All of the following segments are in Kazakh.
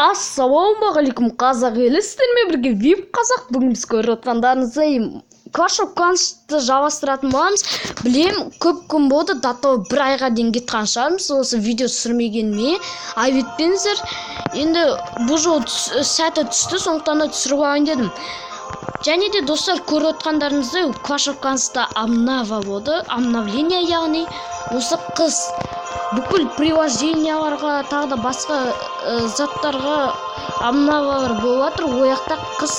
Ассалаумағалейкум қазақ елі, сіздермен бірге VIP қазақ. Бүгін біз көріп отқандарыңыздай Clash of Clans'ты жалғастыратын боламыз. Білем, көп күн болды, дата бір айға дейін кеткен шығармыз. Осы видео түсірмегеніме айып етпеңіздер. Енді бұл жол сәті түсті, сондықтан да түсіріп алайын дедім. Және де достар, көріп отқандарыңыздай Clash of Clans'та обновление, яғни осы қыз бүкіл приложенияларға, тағы да басқа заттарға обновалар болып жатыр. Ояқта қыз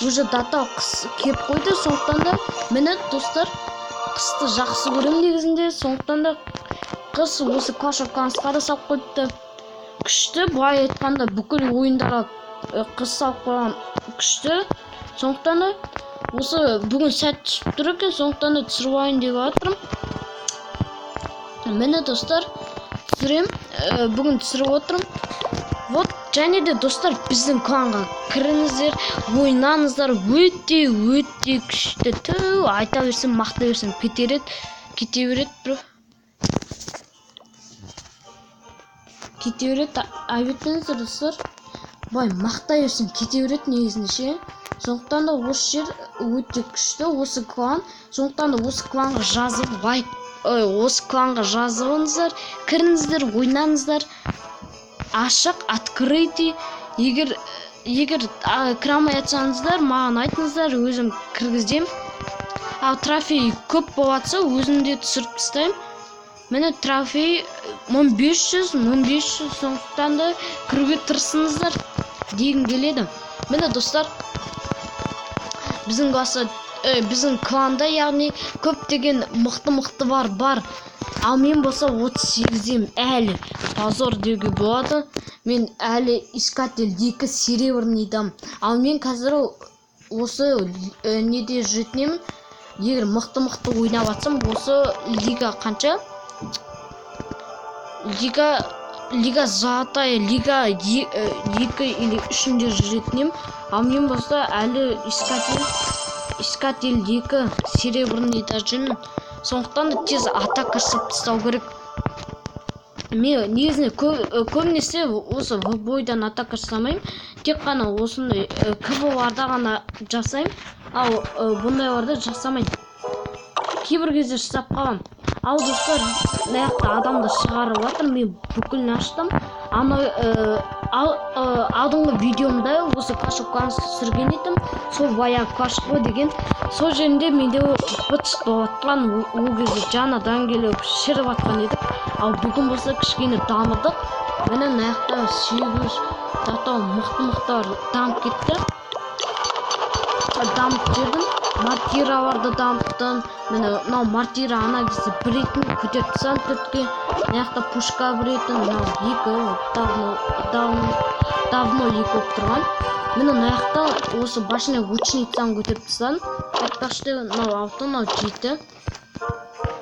уже дата қыз кеп қойды. Сондықтан да мені достар қысты жақсы көремін негізінде. Сондықтан да қыз осы Clash of Clans'қа да салып қойыпты. Күшті, былай айтқанда бүкіл ойындарға қыз салып қойған күшті. Сондықтан да осы бүгін сәт түсіп тұр екен, сондықтан да түсіріп алайын деп жатырмын. Мені достар түсірем, бүгін түсіріп отырмын. Вот, және де достар, біздің кланға кіріңіздер, ойнаңыздар, өте күшті. Айта берсем, мақта берсем, кете береді, бро. Кете береді, айбеттіңіздер достар. Бай, мақта берсем, кете береді негізінде ше. Сондықтан да осы жер өте күшті, осы клан. Сондықтан да осы кланға жазылыңыздар, кіріңіздер, ойнаңыздар. Ашық, открытый. Егер кіре алмай жатсаңыздар, маған айтыңыздар, өзім кіргізем. Ал трофей көп болатса, өзімде түсіріп тастаймын. Мені трофей 1500, сондықтан да кіруге тырысыңыздар дегім келеді. Мені достар, біздің кланда, яғни көптеген мықты бар. Ал мен болса 38-дем, әлі позор деуге болады. Мен әлі искатель 2 серебрныйдам. Ал мен қазір осы неде жүретінемін. Егер мықты ойнап атсам, осы лига қанша? Лига золотая, лига 2 или 3-де жүретінемін. Ал мен болса әлі искатель 2 серебрныйда жүрмін. Сондықтан да тез атака жасап тастау керек. Мен негізінде көбінесе осы бойдан атака жасамаймын. Тек қана осындай КВ-ларда ғана жасаймын. Ал бұндайларда жасамаймын. Кейбір кезде жасап қалам. Ал достар, мынаяқта адамды шығарып жатыр. Мен бүкілін аштым. Алдыңғы видеомда осы Clash of Clans түсірген едім. Сол баяғы Clash қой деген. Сол жерінде менде быт болатқан, ол кезде жаңадан келіп шіріп атқан едік. Ал бүгін болса кішкене дамыдық. Мені мынаяқта 8 дата мықты дамып кетті. Дамып жердім. Мартираларды дамыттым. Мені мынау мартира ана кезде біретін көтеріп тастан 4-ке. Мынаяқта пушка біретін, мынау 2 давно 2 болып тұрған. Мені мынаяқта осы башня ученицаны көтеріп тастан. Айтпақшы, мынау 6, мынау 7.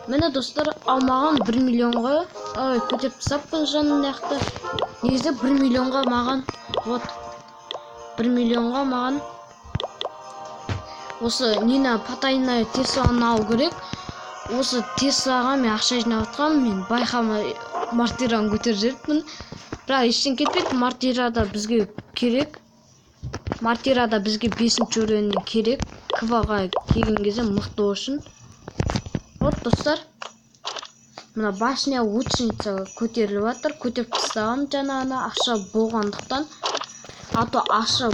Мені достар, алмаған 1 миллионға көтеріп тастаппын жанын мынаяқта. Негізде 1 миллионға маған, вот 1 миллионға маған осы Нина Потайная Тесланы алу керек. Осы Теслаға мен ақша жинап атқанмын, мен байқамай мартираны көтеріп жүріппін. Бірақ ештен кетпейді, мартирада бізге керек. Мартирада бізге 5-ші уровеннен керек. КВ-ға келген кезде мықты болсын. Вот достар, мына башня ученицаға көтеріліп жатыр. Көтеріп тастағам жаңағына ақша болғандықтан. Ато ақша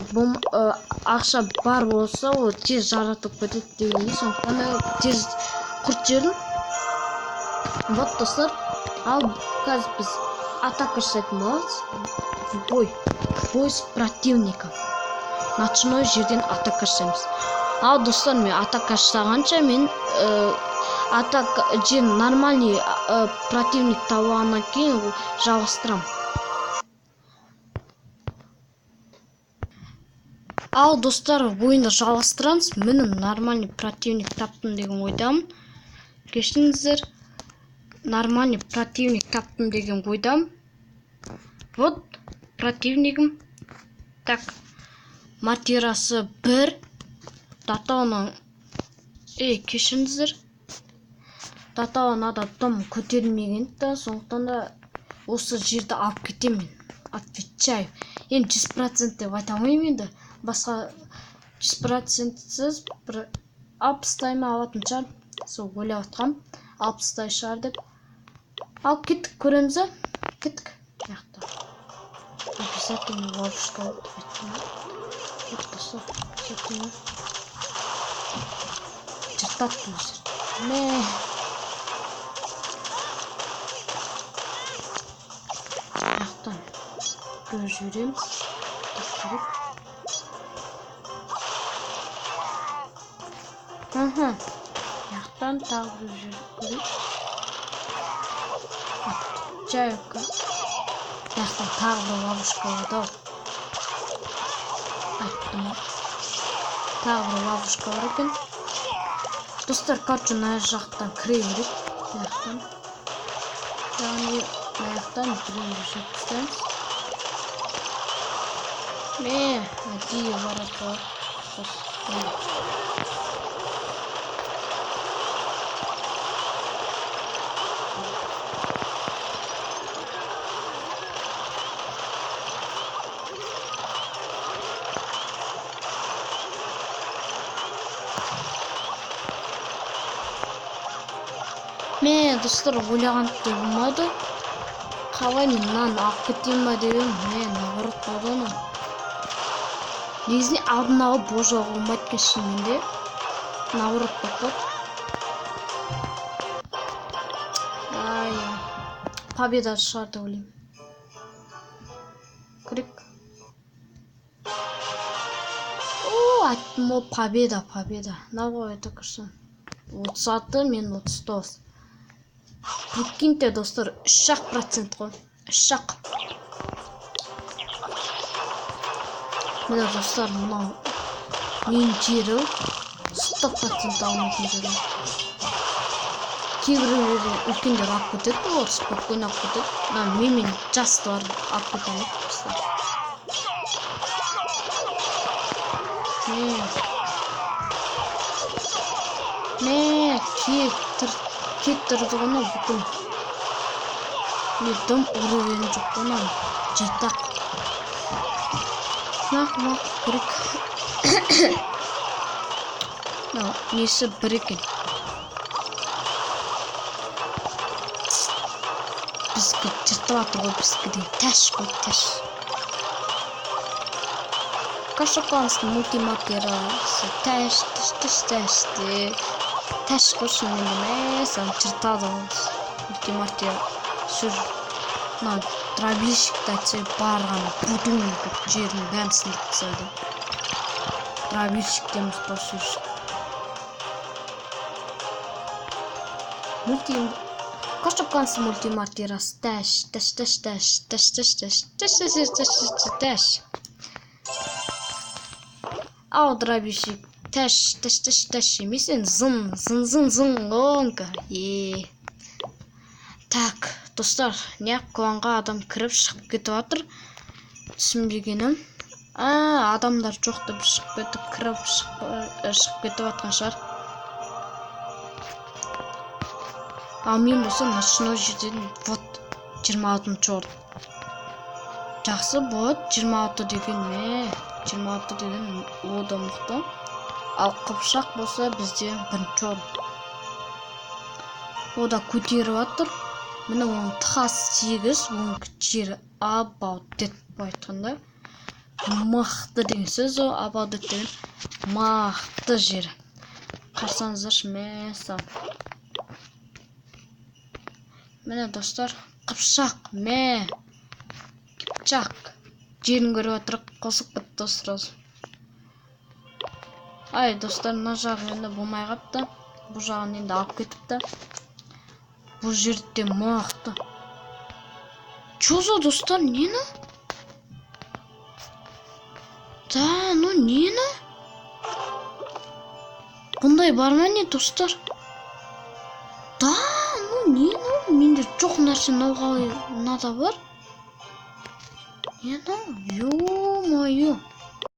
бар болса, ол тез жаратып кетеді дегенде, сондықтан да тез құрт жерін. Вот достар, ал қазір біз атака жасайтын боламыз. Бой с противником. Ночной жерден атака жасаймыз. Ал достар, мен атака жасағанша мен нормальный противник табылғаннан кейін жалғастырамын. Ал достар, ойында жалғастырамыз. Мені нормальный противник таптым деген ойдамын. Кешіріңіздер, нормальный противник таптым деген ойдамын. Вот противнигім. Так, мартирасы 1. Датауның кешіріңіздер. Датауын адам көтермеген, сондықтан да осы жерді алып кетемін. отвечаю. Енді 100% деп айта алмаймын енді. Басқа 100%сіз бір 60-тай ма алатын шығар. Сол ойлап отқам. 60-тай шығар деп. Ал кеттік, көреміз. Кеттік. Яқты. Обязательно ловушка. Обязательно. Чертат өзір. Не. Яқтан. Көріп жүреміз. Яқтан тағы жүріп. Отчайка. Яқтан тағы бір ловушка болады. Айттым. Тағы бір ловушка бар екен. Достар, короче, мына жақтан кіре береді. Яқтан. Яғни мына жақтан біреуді жеткіземіз. Әдейі барады. Достар, ойлағандықтай болмады. Қалай мен мынаны алып кетейін ба деп едім. Наоборот болды оны. Негізінен алдын алып божауға болмайды екен шынымен де. Наоборот болды. Победа шығар деп ойлаймын. Крик. Айттым ол победа. Нағой только что. 36, мен 39. Прикиньте, достар, 3% ғой. 3. Мына достар, мынау мен жері 100% алмайтын жері. Кейбіреулері үлкендер алып кетеді, олар спокойно алып кетеді. Мен жастар алып кетемін. Кеттірді ғана бүкіл. Дым ұрывен жоқ ғана. Жетақ. Нақ көрік. Несі бір екен. Бізгі жыртып атыр ғой, бізгі дейін. Тәш қой, тәш. Кашақаныстың мультиматериалысы. Тәш. Тәш қошымен емес, жыртады олыз. Мультиматериал. Сүр. Дробильщикті айтсай барған бұдың жерінің бәрін сындып тастайды. Дробильщиктеміз бұл сөз. Кашақаныстың мультиматериалысы. Тәш. Ау, дробильщик. Тәш емесен зын ғонка. Так, достар, неғып кланға адам кіріп шығып кетіп атыр. Түсінбегенім. Адамдар жоқ деп шығып кетіп, кіріп шығып кетіп атқан шығар. Мен болсам, машино жерден вот 26-шы орын. Жақсы болады, 26 деген ме? 26 деген ода мұқты. Ал қыпшақ болса бізде 1-ші орын. Ода көтеріп атыр. Міне оның тықасы 8, оның жері about деп айтқанда. Мақты деген сөз о, about деген мақты жері. Қарсаңыздаршы мәсі. Міне достар, қыпшақ Қыпшақ жерін көріп атырық, қосып бітті достар. Достар, мына жағы енді болмай қапты. Бұл жағын енді алып кетіпті. Бұл жерде мақты. Чё за, достар, нені? Нені? Бұндай бар ма не, достар? Нені? Менде жоқ нәрсе мынада бар. Ё-моё.